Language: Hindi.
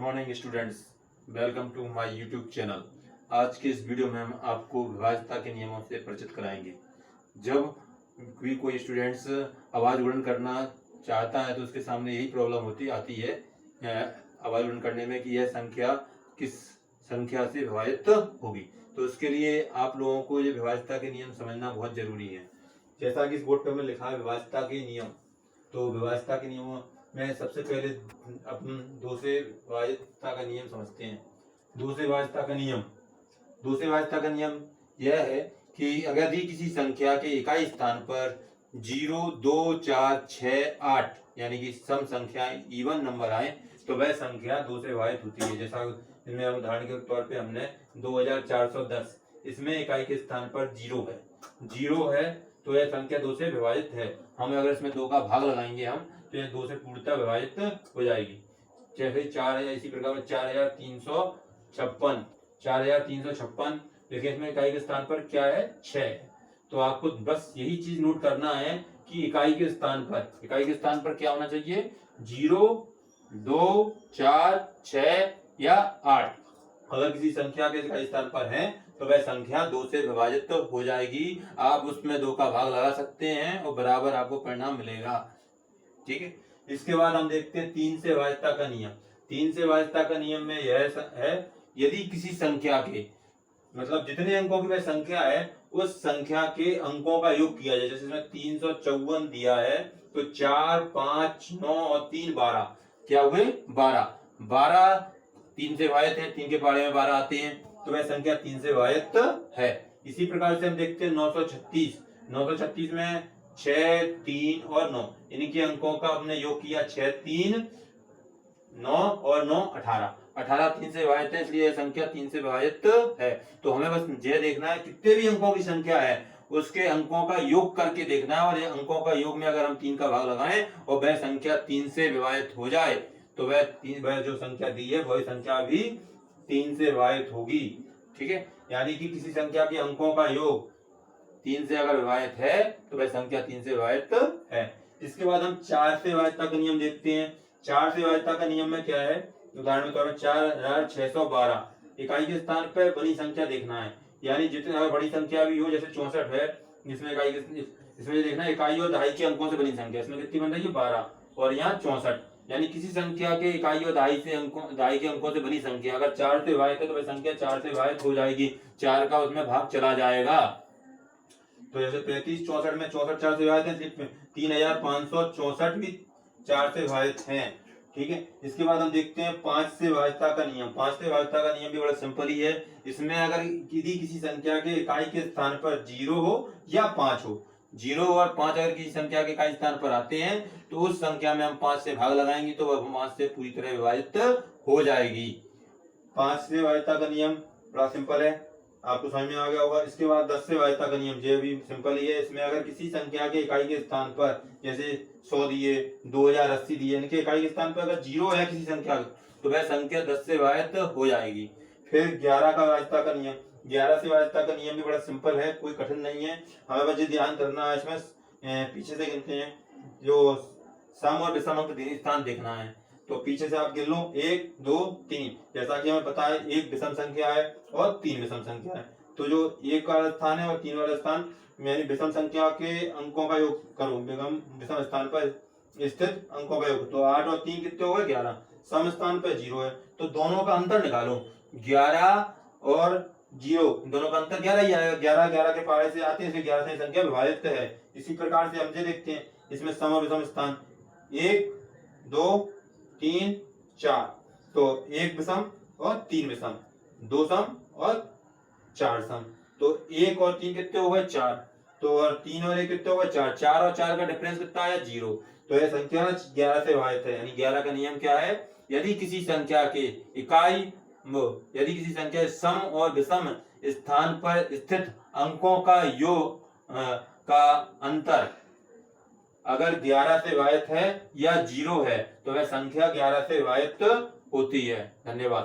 Morning students, welcome to my YouTube channel. आज के इस वीडियो में हम आपको विभाज्यता के नियमों से परिचित कराएंगे। जब भी कोई स्टूडेंट्स आवाज गुणन करना चाहता है तो उसके सामने यही प्रॉब्लम आती है आवाज गुणन करने में कि यह संख्या किस संख्या से विभाजित होगी। तो उसके लिए आप लोगों को ये विभाज्यता के नियम समझना बहुत जरूरी है। जैसा कि इस बोर्ड पर हमने लिखा है विभाज्यता के नियम, तो विभाज्यता के नियमों में सबसे पहले अपन दो से विभाज्यता का नियम समझते हैं। दो से विभाज्यता का नियम यह है कि अगर दी किसी संख्या के इकाई स्थान पर 0, 2, 4, 6, 8 यानी कि सम संख्या इवन नंबर आए तो वह संख्या दो से विभाजित होती है। जैसा इसमें उदाहरण के तौर पे हमने 2410, इसमें इकाई के स्थान पर 0 है तो यह संख्या दो से विभाजित है। हम अगर इसमें 2 का भाग लगाएंगे हम तो यह 2 से पूर्णतः विभाजित हो जाएगी। जैसे 4000, इसी प्रकार 4356 देखिए इसमें इकाई के स्थान पर क्या है 6 है। तो आपको बस यही चीज नोट करना है कि इकाई के स्थान पर क्या होना चाहिए 0, 2, 4, 6 या 8। अगर किसी संख्या के इकाई स्थान पर है तो वह संख्या 2 से विभाजित हो जाएगी। आप उसमें 2 का भाग लगा सकते हैं और बराबर आपको परिणाम मिलेगा। ठीक है, इसके बाद हम देखते हैं 3 से विभाज्यता का नियम। 3 से विभाज्यता का नियम में यह है यदि किसी संख्या के मतलब जितने अंकों की वह संख्या है उस संख्या के अंकों का योग किया जाए। जैसे इसमें 354 दिया है तो 4, 5, 9 और 3 12 क्या हुए 12 3 से विभाजित है। 3 के पहाड़े में 12 आते हैं तो वह संख्या 3 से विभाजित है। इसी प्रकार से हम देखते हैं 936 में 6, 3 और 9 इनके अंकों का हमने योग किया 6, 3, 9 और 9 18 3 से विभाजित है, इसलिए यह संख्या 3 से विभाजित है। तो हमें बस यह देखना है कितने भी अंकों की संख्या है उसके अंकों का योग करके देखना है और ये अंकों का योग में अगर हम 3 का भाग लगाएं और वह संख्या 3 से विभाजित हो जाए तो वह जो संख्या दी है वही संख्या भी 3 से विभाजित होगी। ठीक है, यानी कि किसी संख्या के अंकों का योग 3 से अगर विभाजित है तो वह संख्या 3 से विभाजित है। इसके बाद हम 4 से विभाज्यता का नियम देखते हैं। 4 से विभाज्यता का नियम में क्या है, उदाहरण के तौर पर 4612 इकाई के स्थान पर बड़ी संख्या देखना है। यानी जितनी अगर बड़ी संख्या भी हो जैसे 64 है, इसमें इसमें देखना इकाई और दहाई के अंकों से बड़ी संख्या, इसमें कितनी बन रही है 12 और यहाँ 64। यानी किसी संख्या के इकाई और दहाई के अंकों से बनी संख्या अगर 4 से विभाजित है तो वह संख्या 4 से विभाजित हो जाएगी। 4 का उसमें भाग चला जाएगा। तो जैसे 35 64 में 64 4 से विभाजित है, 3564 भी 4 से विभाजित है। ठीक है, इसके बाद हम देखते हैं 5 से विभाज्यता का नियम। 5 से विभाज्यता का नियम भी बड़ा सिंपल ही है। इसमें अगर किसी संख्या के इकाई के स्थान पर 0 हो या 5 हो, 0 और 5 अगर किसी संख्या के इकाई स्थान पर आते हैं तो उस संख्या में हम 5 से भाग लगाएंगे तो वह 5 से पूरी तरह विभाजित हो जाएगी। 5 से विभाज्यता का नियम बड़ा सिंपल है, आपको समझ में आ गया होगा। इसके बाद 10 से विभाज्यता का नियम ये भी सिंपल ही है। इसमें अगर किसी संख्या के इकाई के स्थान पर जैसे 100 दिए, 2080 दिए, इनके इकाई के स्थान पर अगर 0 है किसी संख्या तो वह संख्या 10 से विभाजित हो जाएगी। फिर 11 का विभाज्यता का नियम। 11 से विभाज्यता का नियम भी बड़ा सिंपल है, कोई कठिन नहीं है। हमें बस ध्यान करना है, इसमें पीछे से गिनते हैं जो सम और विषम अंक स्थान देखना है। तो पीछे से आप गिन लो 1, 2, 3, जैसा कि हमें पता है 1 विषम संख्या है और 3 विषम संख्या है। तो जो 1 वाला स्थान है और 3 वाला स्थान यानी विषम संख्या के अंकों का योग करो, विषम स्थान पर स्थित अंकों का योग, तो 8 और 3 कितने हो गए 11। सम स्थान पर 0 है तो दोनों का अंतर निकालो, 11 और 0 दोनों का अंतर 11 ही आएगा। 11 के पहाड़े से आते हैं इसलिए 11 से संख्या विभाजित है। इसी प्रकार से हम ये देखते हैं इसमें सम और विषम स्थान 1, 2, 3, 4, तो 1 विषम और 3 विषम, 2 सम और 4 सम, तो 1 और 3 कितने हो गए 4, तो और 3 और 1 कितने हो गए 4, 4 और 4 का डिफरेंस कितना आया 0। तो यह संख्या 11 से विभाजित है। यानी 11 का नियम क्या है, यदि किसी संख्या सम और विषम स्थान पर स्थित अंकों का योग का अंतर अगर 11 से विभाजित है या 0 है तो वह संख्या 11 से विभाजित होती है। धन्यवाद।